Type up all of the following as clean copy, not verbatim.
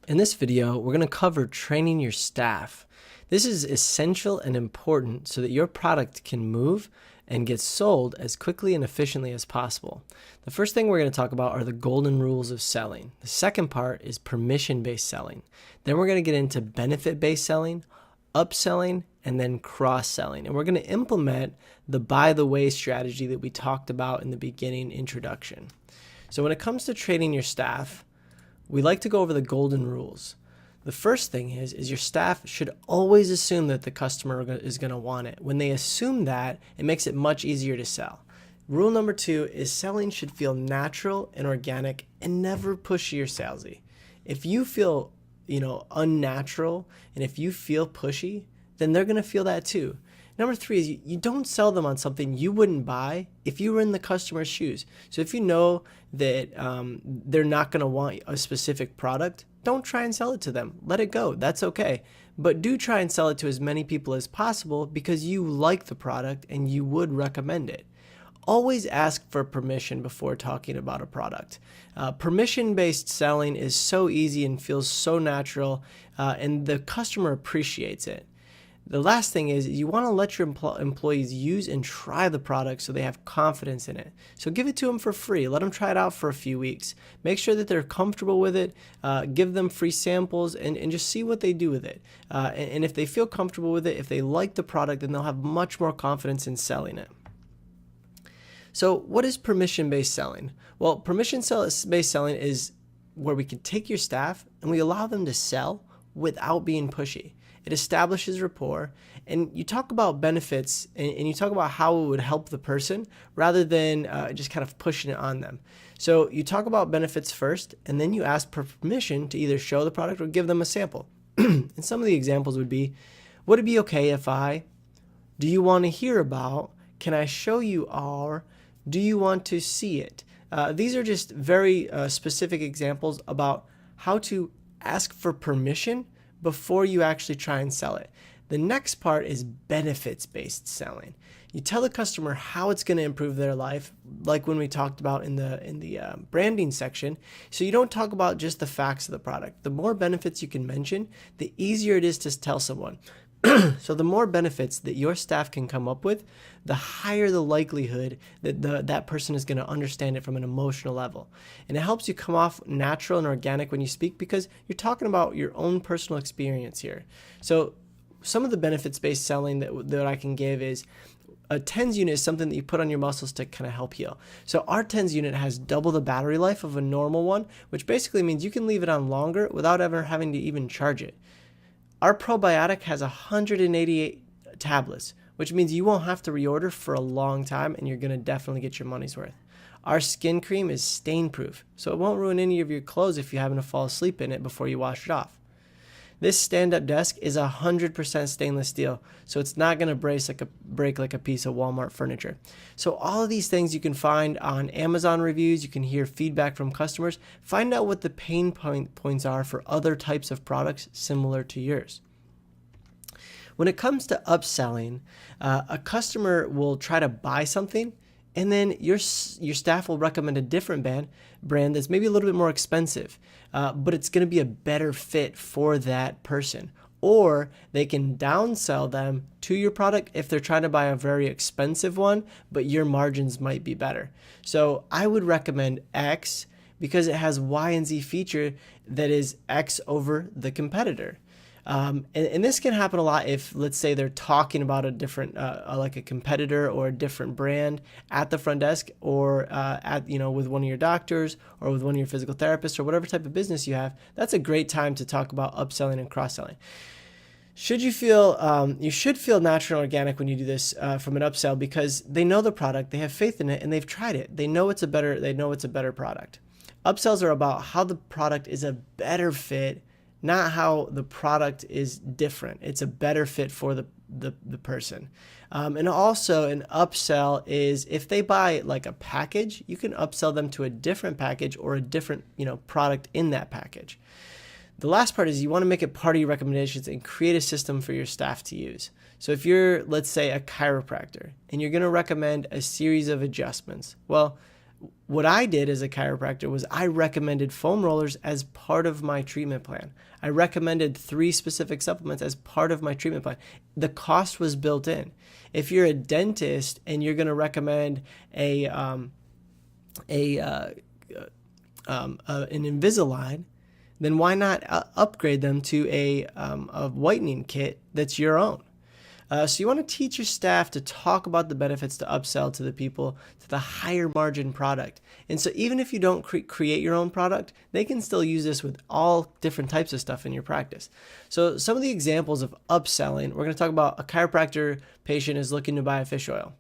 In this video, we're going to cover training your staff. This is essential and important so that your product can move and get sold as quickly and efficiently as possible. The first thing we're going to talk about are the golden rules of selling. The second part is permission-based selling. Then we're going to get into benefit-based selling, upselling, and then cross-selling. And we're going to implement the by the way strategy that we talked about in the beginning introduction. So when it comes to training your staff, we like to go over the golden rules. The first thing is your staff should always assume that the customer is going to want it. When they assume that, it makes it much easier to sell. Rule number 2 is selling should feel natural and organic and never pushy or salesy. If you feel, unnatural and if you feel pushy, then they're going to feel that too. Number 3 is you don't sell them on something you wouldn't buy if you were in the customer's shoes. So if you know that they're not going to want a specific product, don't try and sell it to them. Let it go. That's okay. But do try and sell it to as many people as possible because you like the product and you would recommend it. Always ask for permission before talking about a product. Permission-based selling is so easy and feels so natural, and the customer appreciates it. The last thing is you want to let your employees use and try the product so they have confidence in it. So give it to them for free. Let them try it out for a few weeks. Make sure that they're comfortable with it. Give them free samples and just see what they do with it. And if they feel comfortable with it, if they like the product, then they'll have much more confidence in selling it. So what is permission-based selling? Well, permission-based selling is where we can take your staff and we allow them to sell without being pushy. It establishes rapport, and you talk about benefits and you talk about how it would help the person rather than just kind of pushing it on them. So you talk about benefits first, and then you ask for permission to either show the product or give them a sample. And some of the examples would be, would it be okay if do you want to hear about, can I show you, or do you want to see it? These are just very specific examples about how to ask for permission before you actually try and sell it. The next part is benefits-based selling. You tell the customer how it's going to improve their life, like when we talked about in the branding section. So you don't talk about just the facts of the product. The more benefits you can mention, the easier it is to tell someone. So the more benefits that your staff can come up with, the higher the likelihood that that person is going to understand it from an emotional level. And it helps you come off natural and organic when you speak because you're talking about your own personal experience here. So some of the benefits-based selling that I can give is a TENS unit is something that you put on your muscles to kind of help heal. So our TENS unit has double the battery life of a normal one, which basically means you can leave it on longer without ever having to even charge it. Our probiotic has 188 tablets, which means you won't have to reorder for a long time and you're going to definitely get your money's worth. Our skin cream is stain-proof, so it won't ruin any of your clothes if you happen to fall asleep in it before you wash it off. This stand-up desk is 100% stainless steel, so it's not going to break like a piece of Walmart furniture. So all of these things you can find on Amazon reviews. You can hear feedback from customers. Find out what the pain points are for other types of products similar to yours. When it comes to upselling, a customer will try to buy something, and then your staff will recommend a different brand that's maybe a little bit more expensive, but it's going to be a better fit for that person. Or they can downsell them to your product if they're trying to buy a very expensive one, but your margins might be better. So I would recommend X because it has Y and Z feature that is X over the competitor. And this can happen a lot if, let's say, they're talking about a different, like a competitor or a different brand at the front desk, or with one of your doctors or with one of your physical therapists or whatever type of business you have. That's a great time to talk about upselling and cross-selling. You should feel natural and organic when you do this from an upsell because they know the product, they have faith in it, and they've tried it. They know it's a better product. Upsells are about how the product is a better fit, not how the product is different. It's a better fit for the person. And also an upsell is if they buy like a package, you can upsell them to a different package or a different product in that package. The last part is you want to make it part of your recommendations and create a system for your staff to use. So if you're, let's say, a chiropractor and you're going to recommend a series of adjustments, well, What I did as a chiropractor was I recommended foam rollers as part of my treatment plan. I recommended 3 specific supplements as part of my treatment plan. The cost was built in. If you're a dentist and you're going to recommend an Invisalign, then why not upgrade them to a whitening kit that's your own? So you want to teach your staff to talk about the benefits to upsell to the people to the higher margin product. And so even if you don't create your own product, they can still use this with all different types of stuff in your practice. So some of the examples of upselling, we're going to talk about a chiropractor patient is looking to buy a fish oil.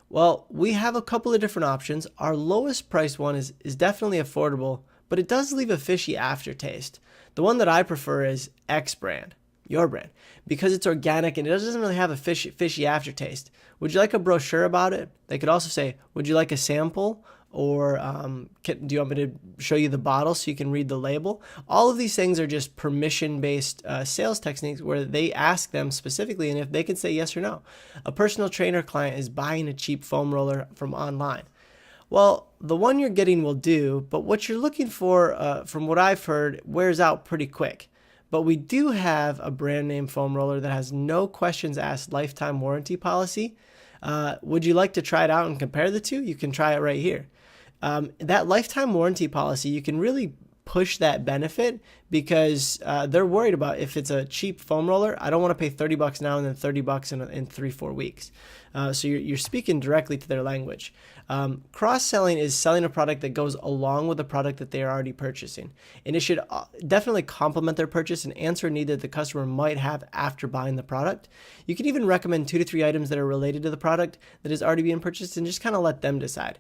Well, we have a couple of different options. Our lowest price one is definitely affordable, but it does leave a fishy aftertaste. The one that I prefer is X brand. Your brand, because it's organic and it doesn't really have a fishy aftertaste. Would you like a brochure about it? They could also say, would you like a sample? Or do you want me to show you the bottle so you can read the label? All of these things are just permission-based sales techniques where they ask them specifically, and if they can say yes or no. A personal trainer client is buying a cheap foam roller from online. Well, the one you're getting will do, but what you're looking for, from what I've heard, wears out pretty quick. But we do have a brand name foam roller that has no questions asked lifetime warranty policy. Would you like to try it out and compare the two? You can try it right here. That lifetime warranty policy, you can really push that benefit because they're worried about if it's a cheap foam roller. I don't want to pay $30 now and then $30 in 3-4 weeks. So you're speaking directly to their language. Cross-selling is selling a product that goes along with the product that they are already purchasing. And it should definitely complement their purchase and answer a need that the customer might have after buying the product. You can even recommend 2 to 3 items that are related to the product that is already being purchased and just kind of let them decide.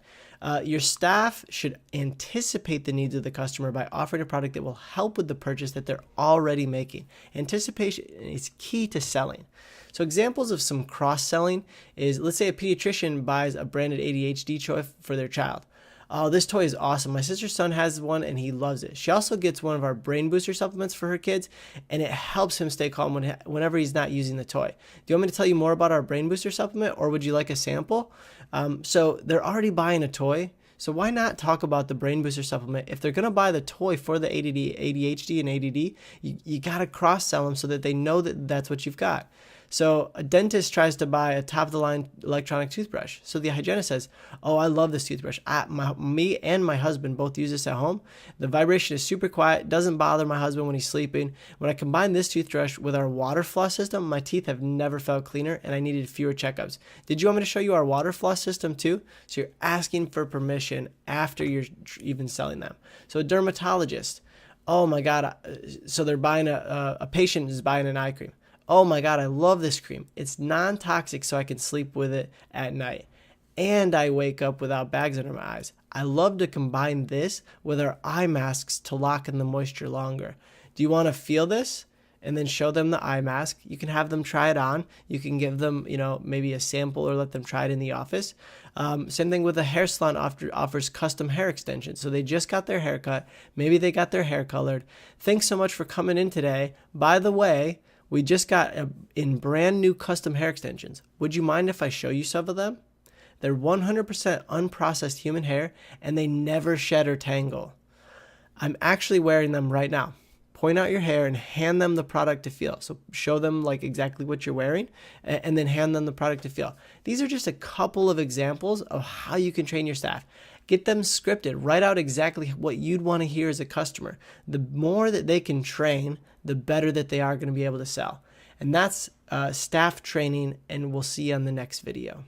Your staff should anticipate the needs of the customer by offering a product that will help with the purchase that they're already making. Anticipation is key to selling. So examples of some cross-selling is, let's say a pediatrician buys a branded ADHD toy for their child. Oh, this toy is awesome. My sister's son has one and he loves it. She also gets one of our brain booster supplements for her kids, and it helps him stay calm whenever he's not using the toy. Do you want me to tell you more about our brain booster supplement, or would you like a sample? So they're already buying a toy. So why not talk about the brain booster supplement? If they're going to buy the toy for the ADHD and ADD, you got to cross-sell them so that they know that that's what you've got. So a dentist tries to buy a top-of-the-line electronic toothbrush. So the hygienist says, oh, I love this toothbrush. Me and my husband both use this at home. The vibration is super quiet, doesn't bother my husband when he's sleeping. When I combine this toothbrush with our water floss system, my teeth have never felt cleaner and I needed fewer checkups. Did you want me to show you our water floss system too? So you're asking for permission after you're even selling them. So a dermatologist, oh my God, so they're buying a patient is buying an eye cream. Oh my God, I love this cream. It's non-toxic so I can sleep with it at night. And I wake up without bags under my eyes. I love to combine this with our eye masks to lock in the moisture longer. Do you want to feel this? And then show them the eye mask. You can have them try it on. You can give them, maybe a sample or let them try it in the office. Same thing with a hair salon offers custom hair extensions. So they just got their hair cut. Maybe they got their hair colored. Thanks so much for coming in today. By the way, we just got in brand new custom hair extensions. Would you mind if I show you some of them? They're 100% unprocessed human hair and they never shed or tangle. I'm actually wearing them right now. Point out your hair and hand them the product to feel. So show them like exactly what you're wearing and then hand them the product to feel. These are just a couple of examples of how you can train your staff. Get them scripted. Write out exactly what you'd want to hear as a customer. The more that they can train, the better that they are going to be able to sell. And that's staff training, and we'll see you on the next video.